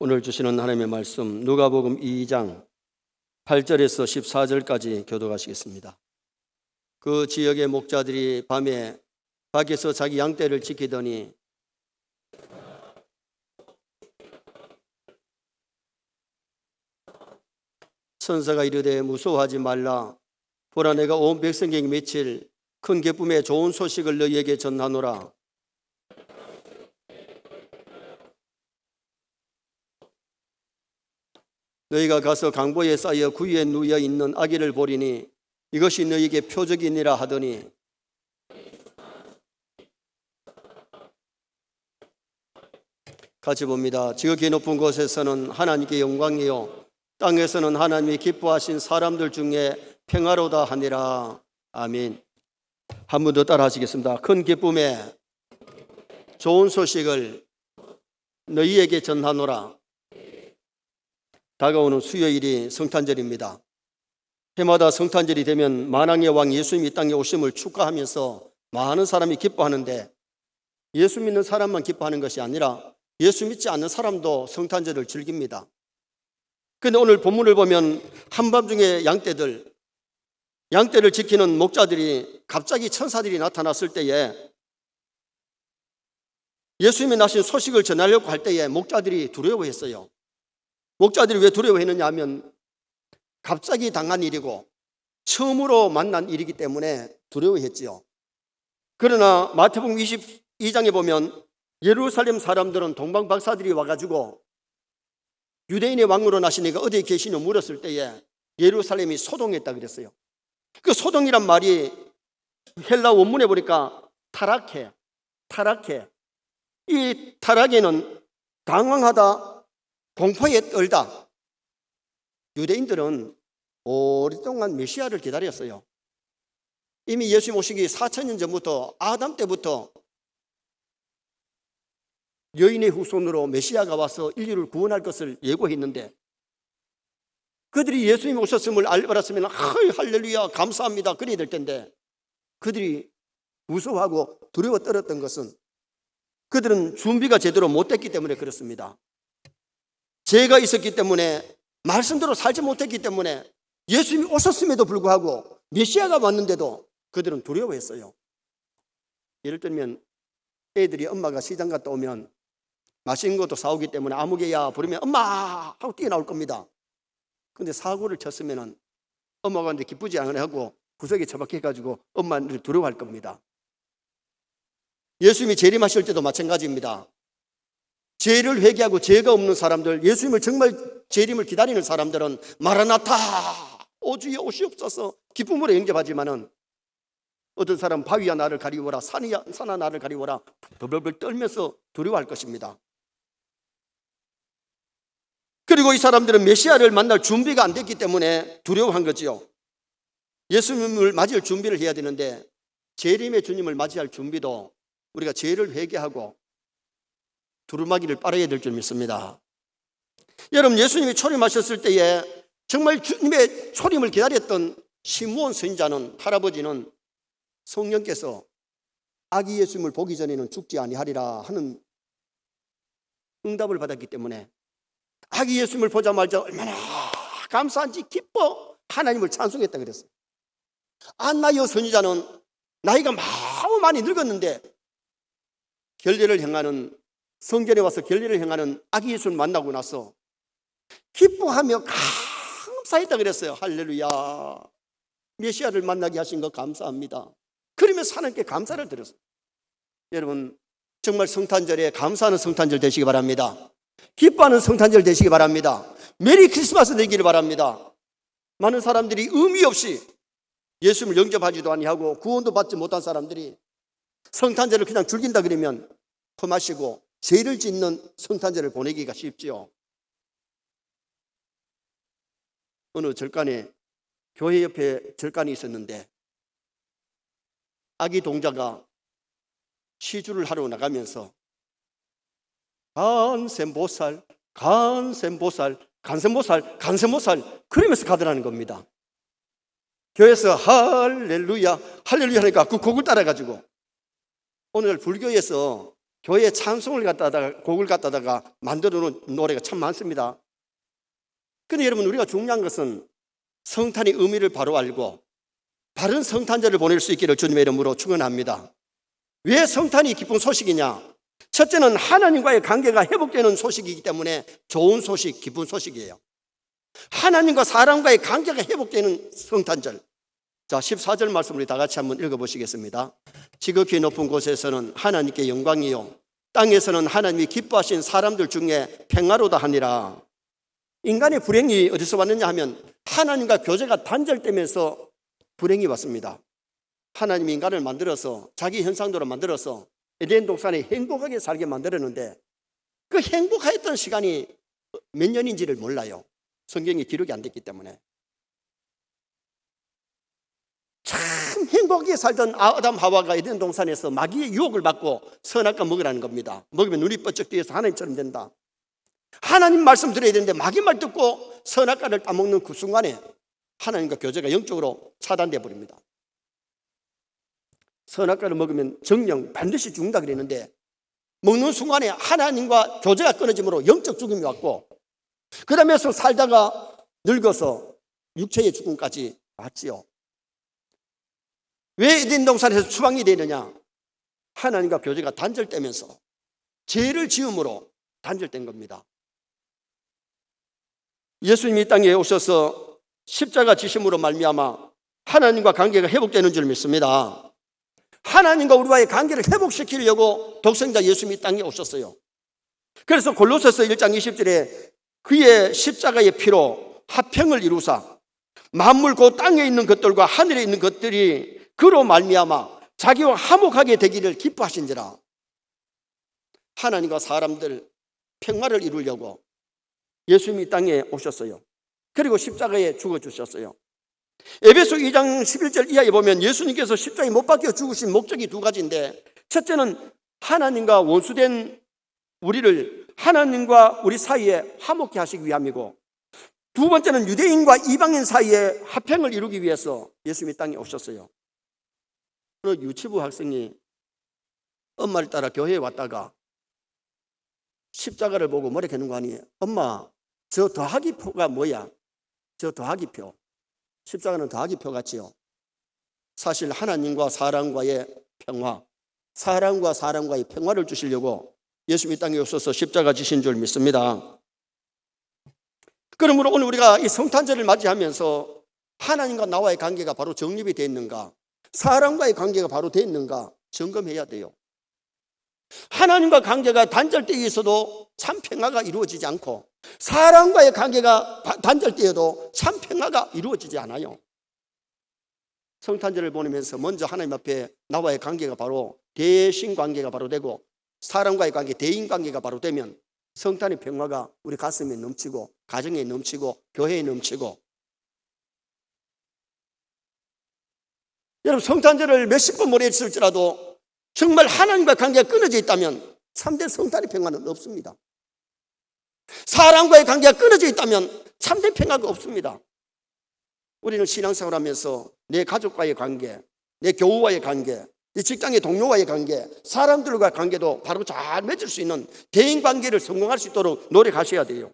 오늘 주시는 하나님의 말씀 누가복음 2장 8절에서 14절까지 교독하시겠습니다. 그 지역의 목자들이 밤에 밖에서 자기 양떼를 지키더니 천사가 이르되 무서워하지 말라. 보라, 내가 온 백성에게 미칠 큰 기쁨의 좋은 소식을 너희에게 전하노라. 너희가 가서 강보에 쌓여 구유에 누워 있는 아기를 보리니 이것이 너희에게 표적이니라 하더니 같이 봅니다. 지극히 높은 곳에서는 하나님께 영광이요 땅에서는 하나님이 기뻐하신 사람들 중에 평화로다 하니라. 아멘. 한 번 더 따라 하시겠습니다. 큰 기쁨의 좋은 소식을 너희에게 전하노라. 다가오는 수요일이 성탄절입니다. 해마다 성탄절이 되면 만왕의 왕 예수님이 이 땅에 오심을 축하하면서 많은 사람이 기뻐하는데, 예수 믿는 사람만 기뻐하는 것이 아니라 예수 믿지 않는 사람도 성탄절을 즐깁니다. 그런데 오늘 본문을 보면 한밤중에 양떼를 지키는 목자들이 갑자기 천사들이 나타났을 때에 예수님이 나신 소식을 전하려고 할 때에 목자들이 두려워했어요. 목자들이 왜 두려워했느냐 하면 갑자기 당한 일이고 처음으로 만난 일이기 때문에 두려워했지요. 그러나 마태복음 22장에 보면 예루살렘 사람들은 동방박사들이 와가지고 유대인의 왕으로 나시니까 어디에 계시냐 물었을 때에 예루살렘이 소동했다 그랬어요. 그 소동이란 말이 헬라 원문에 보니까 타락해. 이 타락에는 당황하다, 공포에 떨다. 유대인들은 오랫동안 메시아를 기다렸어요. 이미 예수님 오시기 4,000년 전부터 아담 때부터 여인의 후손으로 메시아가 와서 인류를 구원할 것을 예고했는데, 그들이 예수님이 오셨음을 알았으면 할렐루야 감사합니다 그래야 될 텐데, 그들이 무서워하고 두려워 떨었던 것은 그들은 준비가 제대로 못됐기 때문에 그렇습니다. 죄가 있었기 때문에, 말씀대로 살지 못했기 때문에, 예수님이 오셨음에도 불구하고 메시아가 왔는데도 그들은 두려워했어요. 예를 들면 애들이 엄마가 시장 갔다 오면 맛있는 것도 사오기 때문에 아무개야 부르면 엄마 하고 뛰어나올 겁니다. 그런데 사고를 쳤으면 엄마가 이제 기쁘지 않아하고 구석에 처박혀가지고 엄마를 두려워할 겁니다. 예수님이 재림하실 때도 마찬가지입니다. 죄를 회개하고 죄가 없는 사람들, 예수님을 정말 재림을 기다리는 사람들은 마라나타 오 주여 오시옵소서 기쁨으로 영접하지만은, 어떤 사람은 바위야 나를 가리워라, 산아 나를 가리워라 벌벌 떨면서 두려워할 것입니다. 그리고 이 사람들은 메시아를 만날 준비가 안 됐기 때문에 두려워한 거지요. 예수님을 맞이할 준비를 해야 되는데, 재림의 주님을 맞이할 준비도 우리가 죄를 회개하고 두루마기를 빨아야 될 줄 믿습니다. 여러분, 예수님이 초림하셨을 때에 정말 주님의 초림을 기다렸던 시므온 선지자는, 할아버지는 성령께서 아기 예수님을 보기 전에는 죽지 아니하리라 하는 응답을 받았기 때문에 아기 예수님을 보자마자 얼마나 감사한지 기뻐 하나님을 찬송했다 그랬어요. 안나요 선지자는 나이가 너무 많이 늙었는데 결례를 행하는, 성전에 와서 결례를 행하는 아기 예수를 만나고 나서 기뻐하며 감사했다 그랬어요. 할렐루야 메시아를 만나게 하신 거 감사합니다. 그러면서 하나님께 감사를 드렸어요. 여러분, 정말 성탄절에 감사하는 성탄절 되시기 바랍니다. 기뻐하는 성탄절 되시기 바랍니다. 메리 크리스마스 되기를 바랍니다. 많은 사람들이 의미 없이 예수님을 영접하지도 아니하고 구원도 받지 못한 사람들이 성탄절을 그냥 즐긴다 그러면 퍼마시고 죄를 짓는 성탄절을 보내기가 쉽지요. 어느 절간에, 교회 옆에 절간이 있었는데 아기 동자가 시주를 하러 나가면서 간센보살 그러면서 가더라는 겁니다. 교회에서 할렐루야 하니까 그 곡을 따라가지고, 오늘 불교에서 교회 찬송을 갖다가 곡을 갖다가 만들어 놓은 노래가 참 많습니다. 근데 여러분, 우리가 중요한 것은 성탄의 의미를 바로 알고 바른 성탄절을 보낼 수 있기를 주님의 이름으로 축원합니다. 왜 성탄이 기쁜 소식이냐? 첫째는 하나님과의 관계가 회복되는 소식이기 때문에 좋은 소식, 기쁜 소식이에요. 하나님과 사람과의 관계가 회복되는 성탄절. 자, 14절 말씀 우리 다 같이 한번 읽어보시겠습니다. 지극히 높은 곳에서는 하나님께 영광이요 땅에서는 하나님이 기뻐하신 사람들 중에 평화로다 하니라. 인간의 불행이 어디서 왔느냐 하면 하나님과 교제가 단절되면서 불행이 왔습니다. 하나님이 인간을 만들어서 자기 형상대로 만들어서 에덴 동산에 행복하게 살게 만들었는데 그 행복했던 시간이 몇 년인지를 몰라요. 성경에 기록이 안 됐기 때문에. 참 행복하게 살던 아담 하와가 에덴 동산에서 마귀의 유혹을 받고 선악과 먹으라는 겁니다. 먹으면 눈이 번쩍 뜨여서 하나님처럼 된다. 하나님 말씀 들어야 되는데 마귀 말 듣고 선악과를 따먹는 그 순간에 하나님과 교제가 영적으로 차단되어 버립니다. 선악과를 먹으면 정령 반드시 죽는다 그랬는데 먹는 순간에 하나님과 교제가 끊어짐으로 영적 죽음이 왔고 그 다음에서 살다가 늙어서 육체의 죽음까지 왔지요. 왜 에덴 동산에서 추방이 되느냐? 하나님과 교제가 단절되면서 죄를 지음으로 단절된 겁니다. 예수님이 이 땅에 오셔서 십자가 지심으로 말미암아 하나님과 관계가 회복되는 줄 믿습니다. 하나님과 우리와의 관계를 회복시키려고 독생자 예수님이 이 땅에 오셨어요. 그래서 골로새서 1장 20절에 그의 십자가의 피로 화평을 이루사 만물 곧 땅에 있는 것들과 하늘에 있는 것들이 그로 말미암아 자기와 화목하게 되기를 기뻐하신지라. 하나님과 사람들 평화를 이루려고 예수님이 이 땅에 오셨어요. 그리고 십자가에 죽어주셨어요. 에베소 2장 11절 이하에 보면 예수님께서 십자가에 못 박혀 죽으신 목적이 두 가지인데 첫째는 하나님과 원수된 우리를 하나님과 우리 사이에 화목케 하시기 위함이고 두 번째는 유대인과 이방인 사이에 화평을 이루기 위해서 예수님이 땅에 오셨어요. 어느 유치부 학생이 엄마를 따라 교회에 왔다가 십자가를 보고 뭐라 하는 거 아니에요? 엄마, 저 더하기 표가 뭐야? 저 더하기 표. 십자가는 더하기 표 같지요. 사실 하나님과 사람과의 평화, 사람과 사람과의 평화를 주시려고 예수님이 땅에 오셔서 십자가 지신 줄 믿습니다. 그러므로 오늘 우리가 이 성탄절을 맞이하면서 하나님과 나와의 관계가 바로 정립이 되어 있는가, 사람과의 관계가 바로 되어 있는가 점검해야 돼요. 하나님과 관계가 단절되어 있어도 참 평화가 이루어지지 않고 사람과의 관계가 단절되어도 참 평화가 이루어지지 않아요. 성탄절을 보내면서 먼저 하나님 앞에 나와의 관계가 바로 대신 관계가 바로 되고 사람과의 관계, 대인 관계가 바로 되면 성탄의 평화가 우리 가슴에 넘치고 가정에 넘치고 교회에 넘치고. 여러분, 성탄절을 몇십 번 보냈을지라도 정말 하나님과 관계가 끊어져 있다면 참된 성탄의 평화는 없습니다. 사람과의 관계가 끊어져 있다면 참된 평화가 없습니다. 우리는 신앙생활 하면서 내 가족과의 관계, 내 교우와의 관계, 내 직장의 동료와의 관계, 사람들과의 관계도 바로 잘 맺을 수 있는 대인관계를 성공할 수 있도록 노력하셔야 돼요.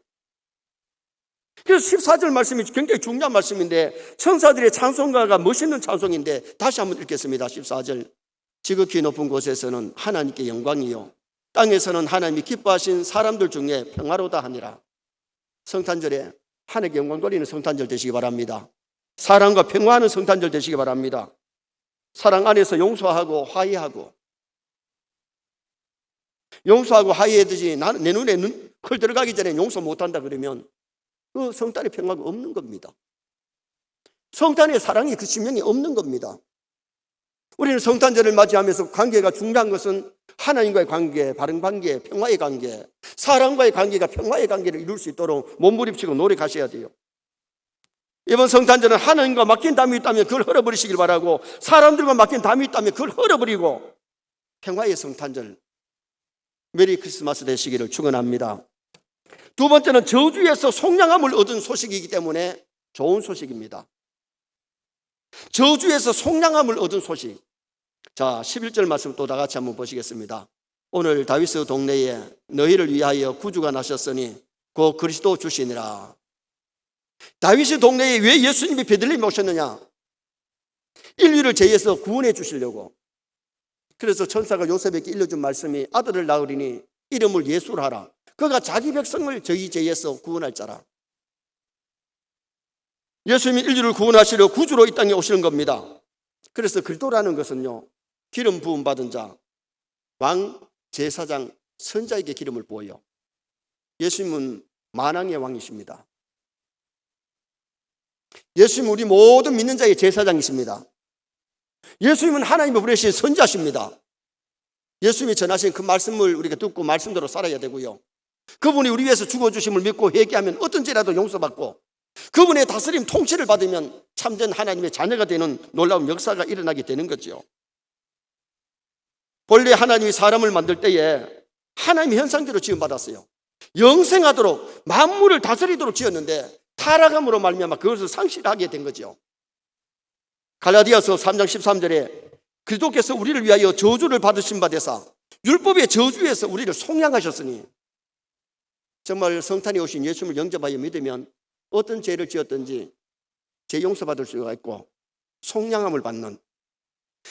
그래서 14절 말씀이 굉장히 중요한 말씀인데 천사들의 찬송가가 멋있는 찬송인데 다시 한번 읽겠습니다. 14절 지극히 높은 곳에서는 하나님께 영광이요 땅에서는 하나님이 기뻐하신 사람들 중에 평화로다 하니라. 성탄절에 하나님께 영광 돌리는 성탄절 되시기 바랍니다. 사랑과 평화하는 성탄절 되시기 바랍니다. 사랑 안에서 용서하고 화해하고 화해해야지 내 눈에 컬 들어가기 전에 용서 못한다 그러면 그 성탄의 평화가 없는 겁니다. 성탄의 사랑이 그 심령이 없는 겁니다. 우리는 성탄절을 맞이하면서 관계가 중요한 것은 하나님과의 관계, 바른 관계, 평화의 관계, 사람과의 관계가 평화의 관계를 이룰 수 있도록 몸부림치고 노력하셔야 돼요. 이번 성탄절은 하나님과 맡긴 담이 있다면 그걸 헐어버리시길 바라고 사람들과 맡긴 담이 있다면 그걸 헐어버리고 평화의 성탄절, 메리 크리스마스 되시기를 축원합니다. 두 번째는 저주에서 속량함을 얻은 소식이기 때문에 좋은 소식입니다. 저주에서 속량함을 얻은 소식. 자, 11절 말씀 또 다 같이 한번 보시겠습니다. 오늘 다윗의 동네에 너희를 위하여 구주가 나셨으니 곧 그리스도 주시니라. 다윗의 동네에 왜 예수님이 베들레헴에 오셨느냐? 인류를 죄에서 구원해 주시려고. 그래서 천사가 요셉에게 일러준 말씀이 아들을 낳으리니 이름을 예수로 하라. 그가 자기 백성을 저희 죄에서 구원할 자라. 예수님이 인류를 구원하시려 구주로 이 땅에 오시는 겁니다. 그래서 그리스도라는 것은요, 기름 부음 받은 자, 왕, 제사장, 선자에게 기름을 부어요. 예수님은 만왕의 왕이십니다. 예수님은 우리 모든 믿는 자의 제사장이십니다. 예수님은 하나님의 부르신 선자십니다. 예수님이 전하신 그 말씀을 우리가 듣고 말씀대로 살아야 되고요. 그분이 우리 위해서 죽어주심을 믿고 회개하면 어떤 죄라도 용서받고 그분의 다스림 통치를 받으면 참된 하나님의 자녀가 되는 놀라운 역사가 일어나게 되는 거죠. 본래 하나님이 사람을 만들 때에 하나님의 현상대로 지음받았어요. 영생하도록 만물을 다스리도록 지었는데 타락함으로 말미암아 그것을 상실하게 된 거죠. 갈라디아서 3장 13절에 그리스도께서 우리를 위하여 저주를 받으신 바 되사 율법의 저주에서 우리를 속량하셨으니, 정말 성탄에 오신 예수님을 영접하여 믿으면 어떤 죄를 지었든지 죄 용서받을 수가 있고 속량함을 받는,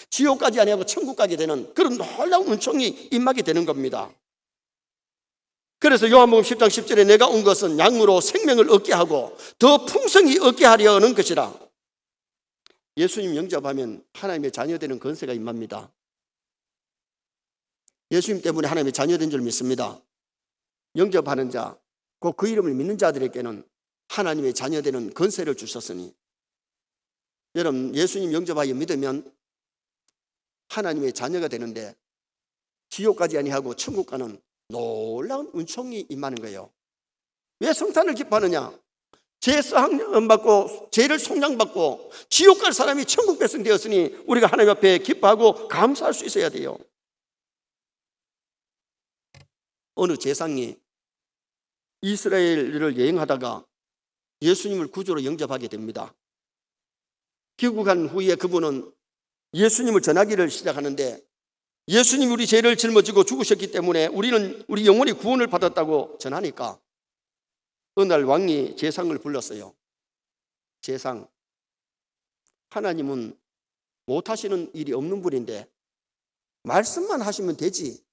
지옥까지 아니하고 천국 가게 되는 그런 놀라운 은총이 임하게 되는 겁니다. 그래서 요한복음 10장 10절에 내가 온 것은 양으로 생명을 얻게 하고 더 풍성히 얻게 하려 하는 것이라. 예수님 영접하면 하나님의 자녀되는 권세가 임합니다. 예수님 때문에 하나님의 자녀된 줄 믿습니다. 영접하는 자, 곧 그 이름을 믿는 자들에게는 하나님의 자녀되는 권세를 주셨으니, 여러분 예수님 영접하여 믿으면 하나님의 자녀가 되는데 지옥까지 아니하고 천국 가는 놀라운 은총이 임하는 거예요. 왜 성탄을 기뻐하느냐? 죄 사함 받고 죄를 속량받고 지옥 갈 사람이 천국 백성 되었으니 우리가 하나님 앞에 기뻐하고 감사할 수 있어야 돼요. 어느 제상이 이스라엘을 여행하다가 예수님을 구주로 영접하게 됩니다. 귀국한 후에 그분은 예수님을 전하기를 시작하는데, 예수님이 우리 죄를 짊어지고 죽으셨기 때문에 우리 영혼이 구원을 받았다고 전하니까 어느 날 왕이 제상을 불렀어요. 제상, 하나님은 못하시는 일이 없는 분인데 말씀만 하시면 되지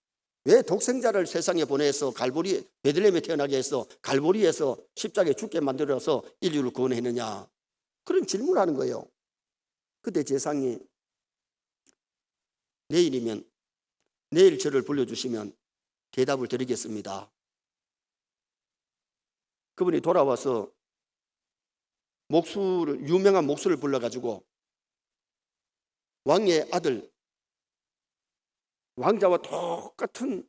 왜 독생자를 세상에 보내서 갈보리 베들레헴에 태어나게 해서 갈보리에서 십자가에 죽게 만들어서 인류를 구원했느냐, 그런 질문을 하는 거예요. 그때 제상이 내일이면 내일 저를 불러주시면 대답을 드리겠습니다. 그분이 돌아와서 유명한 목수를 불러가지고 왕의 아들, 왕자와 똑같은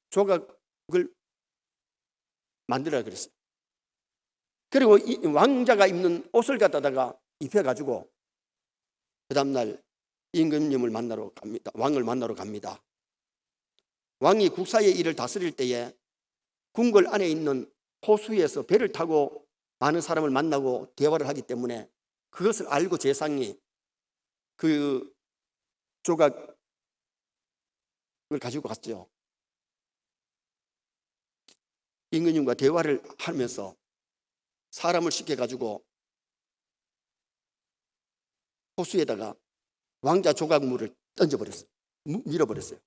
조각을 만들어야 그랬어요. 그리고 이 왕자가 입는 옷을 갖다가 입혀가지고 그 다음날 임금님을 만나러 갑니다. 왕을 만나러 갑니다. 왕이 국사의 일을 다스릴 때에 궁궐 안에 있는 호수에서 배를 타고 많은 사람을 만나고 대화를 하기 때문에 그것을 알고 제상이 그 조각을 가지고 갔죠. 임금님과 대화를 하면서 사람을 시켜가지고 호수에다가 왕자 조각물을 던져버렸어요. 밀어버렸어요.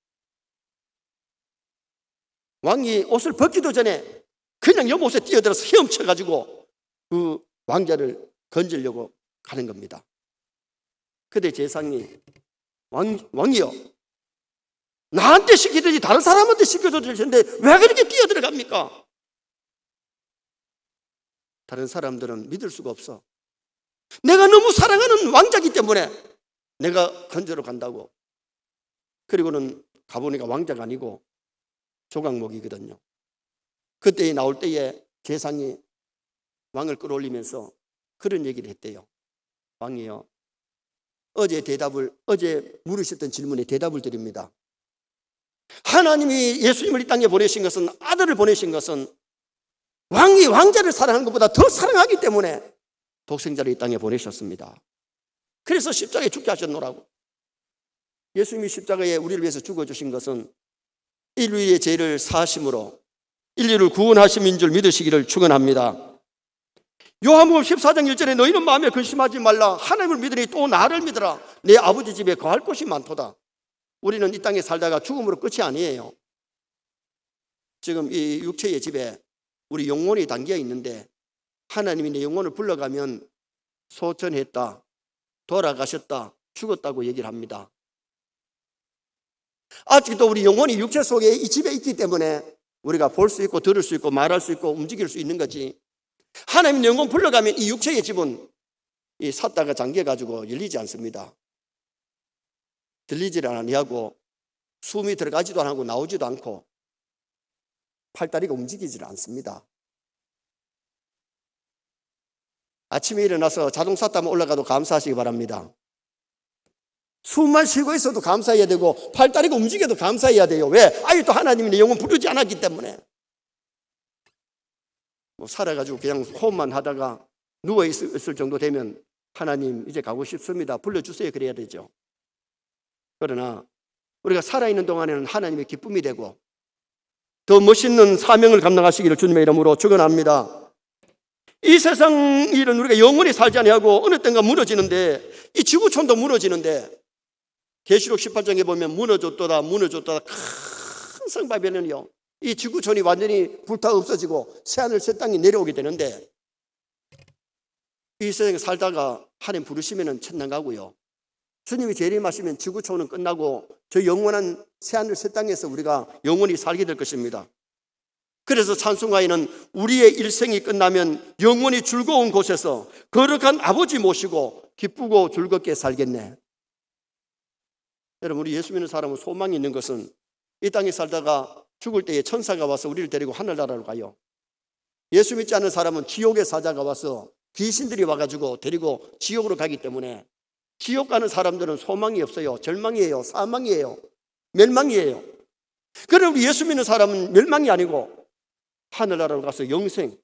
왕이 옷을 벗기도 전에 그냥 연못에 뛰어들어서 헤엄쳐가지고 그 왕자를 건지려고 가는 겁니다. 그때 제상이 왕이요, 나한테 시키든지 다른 사람한테 시켜도 될 텐데 왜 그렇게 뛰어들어갑니까? 다른 사람들은 믿을 수가 없어. 내가 너무 사랑하는 왕자이기 때문에 내가 건져러 간다고. 그리고는 가보니까 왕자가 아니고 조각목이거든요. 그때 나올 때에 제상이 왕을 끌어올리면서 그런 얘기를 했대요. 왕이요, 어제 물으셨던 질문에 대답을 드립니다. 하나님이 예수님을 이 땅에 보내신 것은, 아들을 보내신 것은 왕이 왕자를 사랑하는 것보다 더 사랑하기 때문에 독생자를 이 땅에 보내셨습니다. 그래서 십자가에 죽게 하셨노라고. 예수님이 십자가에 우리를 위해서 죽어주신 것은 인류의 죄를 사하심으로 인류를 구원하심인 줄 믿으시기를 축원합니다. 요한복음 14장 1절에 너희는 마음에 근심하지 말라. 하나님을 믿으니 또 나를 믿으라. 내 아버지 집에 거할 곳이 많도다. 우리는 이 땅에 살다가 죽음으로 끝이 아니에요. 지금 이 육체의 집에 우리 영혼이 담겨 있는데 하나님이 내 영혼을 불러가면 소천했다, 돌아가셨다, 죽었다고 얘기를 합니다. 아직도 우리 영혼이 육체 속에 이 집에 있기 때문에 우리가 볼 수 있고 들을 수 있고 말할 수 있고 움직일 수 있는 거지, 하나님 영혼 불러가면 이 육체의 집은 이 삿다가 잠겨가지고 열리지 않습니다. 들리지를 아니하고 숨이 들어가지도 않고 나오지도 않고 팔다리가 움직이질 않습니다. 아침에 일어나서 자동차 타면 올라가도 감사하시기 바랍니다. 숨만 쉬고 있어도 감사해야 되고 팔다리가 움직여도 감사해야 돼요. 왜? 아직도 하나님이 내 영혼 부르지 않았기 때문에. 살아가지고 그냥 호흡만 하다가 누워있을 정도 되면 하나님 이제 가고 싶습니다, 불러주세요, 그래야 되죠. 그러나 우리가 살아있는 동안에는 하나님의 기쁨이 되고 더 멋있는 사명을 감당하시기를 주님의 이름으로 축원합니다. 이 세상 일은 우리가 영원히 살지 아니하고 어느 때인가 무너지는데, 이 지구촌도 무너지는데 계시록 18장에 보면 무너졌도다 큰 성바벨론이요, 이 지구촌이 완전히 불타 없어지고 새하늘 새 땅이 내려오게 되는데, 이 세상에 살다가 하나님 부르시면 천당 가고요, 주님이 재림하시면 지구촌은 끝나고 저 영원한 새하늘 새 땅에서 우리가 영원히 살게 될 것입니다. 그래서 찬송가에는 우리의 일생이 끝나면 영원히 즐거운 곳에서 거룩한 아버지 모시고 기쁘고 즐겁게 살겠네. 여러분, 우리 예수 믿는 사람은 소망이 있는 것은 이 땅에 살다가 죽을 때에 천사가 와서 우리를 데리고 하늘나라로 가요. 예수 믿지 않는 사람은 지옥의 사자가 와서 귀신들이 와가지고 데리고 지옥으로 가기 때문에 지옥 가는 사람들은 소망이 없어요. 절망이에요. 사망이에요. 멸망이에요. 그런데 우리 예수 믿는 사람은 멸망이 아니고 하늘나라로 가서 영생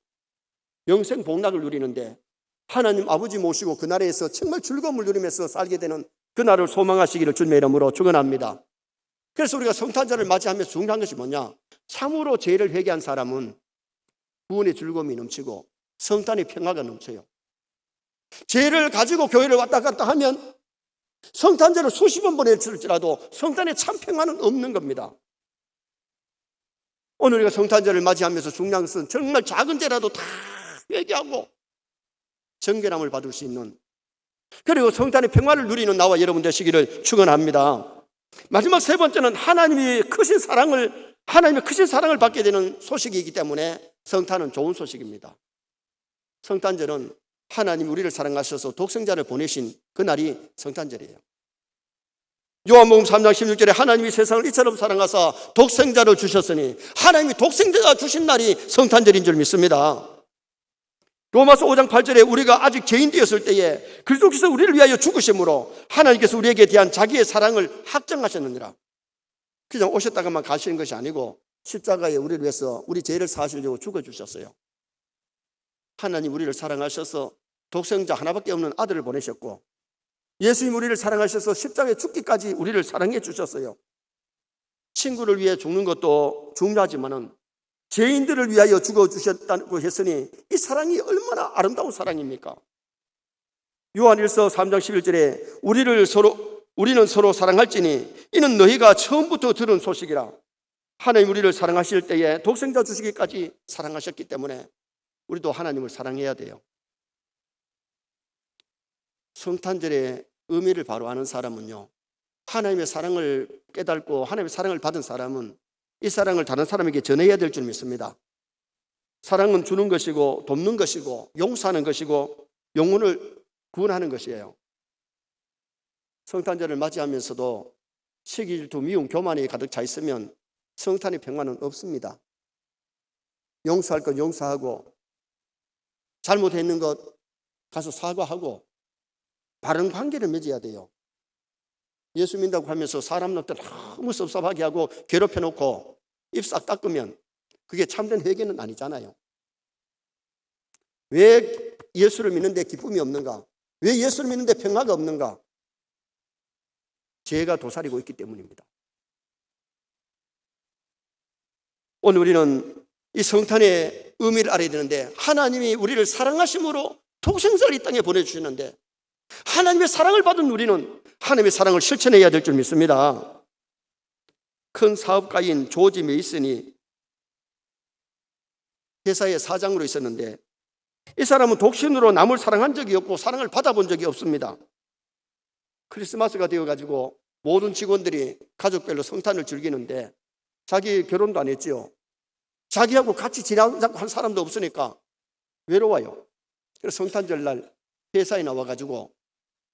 복락을 누리는데, 하나님 아버지 모시고 그 나라에서 정말 즐거움을 누리면서 살게 되는 그 날을 소망하시기를 주님의 이름으로 축원합니다. 그래서 우리가 성탄절을 맞이하면서 중요한 것이 뭐냐? 참으로 죄를 회개한 사람은 구원의 즐거움이 넘치고 성탄의 평화가 넘쳐요. 죄를 가지고 교회를 왔다 갔다 하면 성탄절을 수십 번 보냈을지라도 성탄의 참 평화는 없는 겁니다. 오늘 우리가 성탄절을 맞이하면서 중요한 것은 정말 작은 죄라도 다 회개하고 정결함을 받을 수 있는, 그리고 성탄의 평화를 누리는 나와 여러분 되시기를 축원합니다. 마지막 세 번째는 하나님의 크신 사랑을 받게 되는 소식이기 때문에 성탄은 좋은 소식입니다. 성탄절은 하나님이 우리를 사랑하셔서 독생자를 보내신 그 날이 성탄절이에요. 요한복음 3장 16절에 하나님이 세상을 이처럼 사랑하사 독생자를 주셨으니, 하나님이 독생자가 주신 날이 성탄절인 줄 믿습니다. 로마서 5장 8절에 우리가 아직 죄인 되었을 때에 그리스도께서 우리를 위하여 죽으심으로 하나님께서 우리에게 대한 자기의 사랑을 확정하셨느니라. 그냥 오셨다가만 가시는 것이 아니고 십자가에 우리를 위해서 우리 죄를 사하시려고 죽어주셨어요. 하나님 우리를 사랑하셔서 독생자 하나밖에 없는 아들을 보내셨고, 예수님 우리를 사랑하셔서 십자가에 죽기까지 우리를 사랑해 주셨어요. 친구를 위해 죽는 것도 중요하지만은 죄인들을 위하여 죽어주셨다고 했으니 이 사랑이 얼마나 아름다운 사랑입니까? 요한일서 3장 11절에 우리는 서로 사랑할지니 이는 너희가 처음부터 들은 소식이라. 하나님 우리를 사랑하실 때에 독생자 주시기까지 사랑하셨기 때문에 우리도 하나님을 사랑해야 돼요. 성탄절의 의미를 바로 아는 사람은요, 하나님의 사랑을 깨닫고 하나님의 사랑을 받은 사람은 이 사랑을 다른 사람에게 전해야 될 줄 믿습니다. 사랑은 주는 것이고 돕는 것이고 용서하는 것이고 영혼을 구원하는 것이에요. 성탄절을 맞이하면서도 시기, 질투, 미움, 교만이 가득 차 있으면 성탄의 평화는 없습니다. 용서할 것 용서하고 잘못했는 것 가서 사과하고 바른 관계를 맺어야 돼요. 예수 믿는다고 하면서 사람들 너무 섭섭하게 하고 괴롭혀놓고 입 싹 닦으면 그게 참된 회개는 아니잖아요. 왜 예수를 믿는데 기쁨이 없는가? 왜 예수를 믿는데 평화가 없는가? 죄가 도사리고 있기 때문입니다. 오늘 우리는 이 성탄의 의미를 알아야 되는데, 하나님이 우리를 사랑하심으로 독생자를 이 땅에 보내주시는데, 하나님의 사랑을 받은 우리는 하나님의 사랑을 실천해야 될 줄 믿습니다. 큰 사업가인 조지 메이슨이 회사의 사장으로 있었는데, 이 사람은 독신으로 남을 사랑한 적이 없고 사랑을 받아본 적이 없습니다. 크리스마스가 되어가지고 모든 직원들이 가족별로 성탄을 즐기는데 자기 결혼도 안 했지요. 자기하고 같이 지내자고 한 사람도 없으니까 외로워요. 그래서 성탄절 날 회사에 나와가지고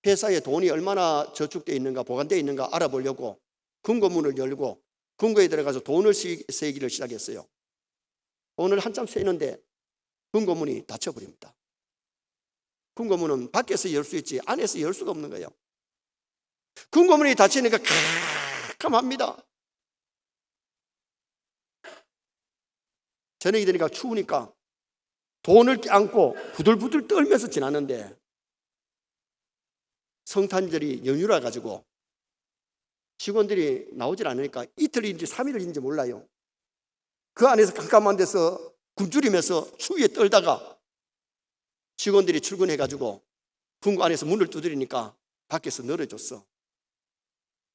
회사에 돈이 얼마나 저축되어 있는가, 보관되어 있는가 알아보려고 금고문을 열고 금고에 들어가서 돈을 세기를 시작했어요. 돈을 한참 세는데 금고문이 닫혀버립니다. 금고문은 밖에서 열 수 있지 안에서 열 수가 없는 거예요. 금고문이 닫히니까 캄캄합니다. 저녁이 되니까 추우니까 돈을 안고 부들부들 떨면서 지나는데, 성탄절이 연휴라 가지고 직원들이 나오질 않으니까 이틀인지 3일인지 몰라요. 그 안에서 깜깜한 데서 굶주리면서 추위에 떨다가 직원들이 출근해 가지고 금고 안에서 문을 두드리니까 밖에서 늘어졌어.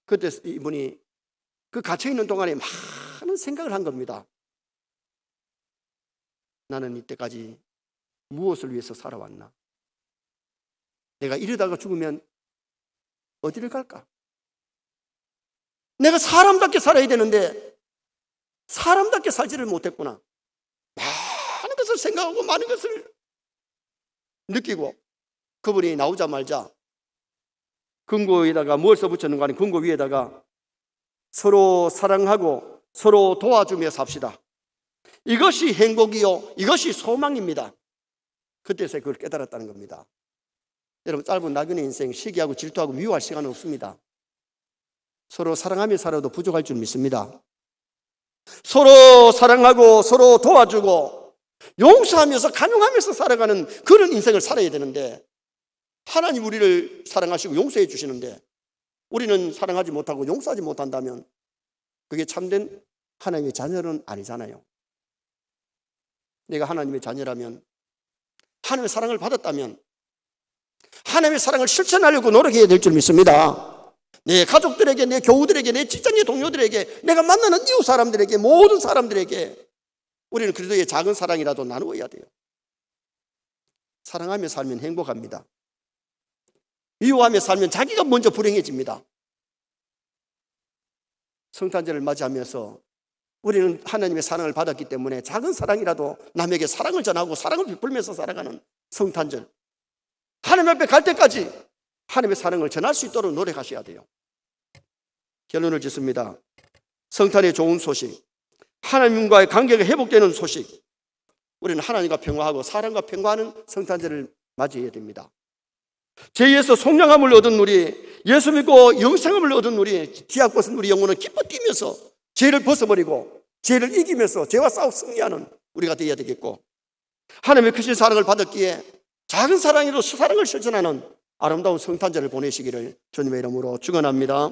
그때 이분이 그 갇혀있는 동안에 많은 생각을 한 겁니다. 나는 이때까지 무엇을 위해서 살아왔나? 내가 이러다가 죽으면 어디를 갈까? 내가 사람답게 살아야 되는데 사람답게 살지를 못했구나. 많은 것을 생각하고 많은 것을 느끼고, 그분이 나오자마자 금고에다가 무엇을 붙였는가 하니 금고 위에다가 서로 사랑하고 서로 도와주며 삽시다. 이것이 행복이요, 이것이 소망입니다. 그때서 그걸 깨달았다는 겁니다. 여러분, 짧은 낙연의 인생 시기하고 질투하고 미워할 시간은 없습니다. 서로 사랑하며 살아도 부족할 줄 믿습니다. 서로 사랑하고 서로 도와주고 용서하면서 간용하면서 살아가는 그런 인생을 살아야 되는데, 하나님 우리를 사랑하시고 용서해 주시는데 우리는 사랑하지 못하고 용서하지 못한다면 그게 참된 하나님의 자녀는 아니잖아요. 내가 하나님의 자녀라면, 하나님의 사랑을 받았다면 하나님의 사랑을 실천하려고 노력해야 될 줄 믿습니다. 내 가족들에게, 내 교우들에게, 내 직장의 동료들에게, 내가 만나는 이웃 사람들에게, 모든 사람들에게 우리는 그리스도의 작은 사랑이라도 나누어야 돼요. 사랑하며 살면 행복합니다. 미워하며 살면 자기가 먼저 불행해집니다. 성탄절을 맞이하면서 우리는 하나님의 사랑을 받았기 때문에 작은 사랑이라도 남에게 사랑을 전하고 사랑을 베풀면서 살아가는 성탄절, 하나님 앞에 갈 때까지 하나님의 사랑을 전할 수 있도록 노력하셔야 돼요. 결론을 짓습니다. 성탄의 좋은 소식, 하나님과의 관계가 회복되는 소식, 우리는 하나님과 평화하고 사람과 평화하는 성탄절을 맞이해야 됩니다. 제2에서 속량함을 얻은 우리, 예수 믿고 영생함을 얻은 우리, 지약 벗은 우리 영혼은 기뻐 뛰면서 죄를 벗어버리고 죄를 이기면서 죄와 싸워 승리하는 우리가 되어야 되겠고, 하나님의 크신 사랑을 받았기에 작은 사랑으로 사랑을 실천하는 아름다운 성탄절을 보내시기를 주님의 이름으로 축원합니다.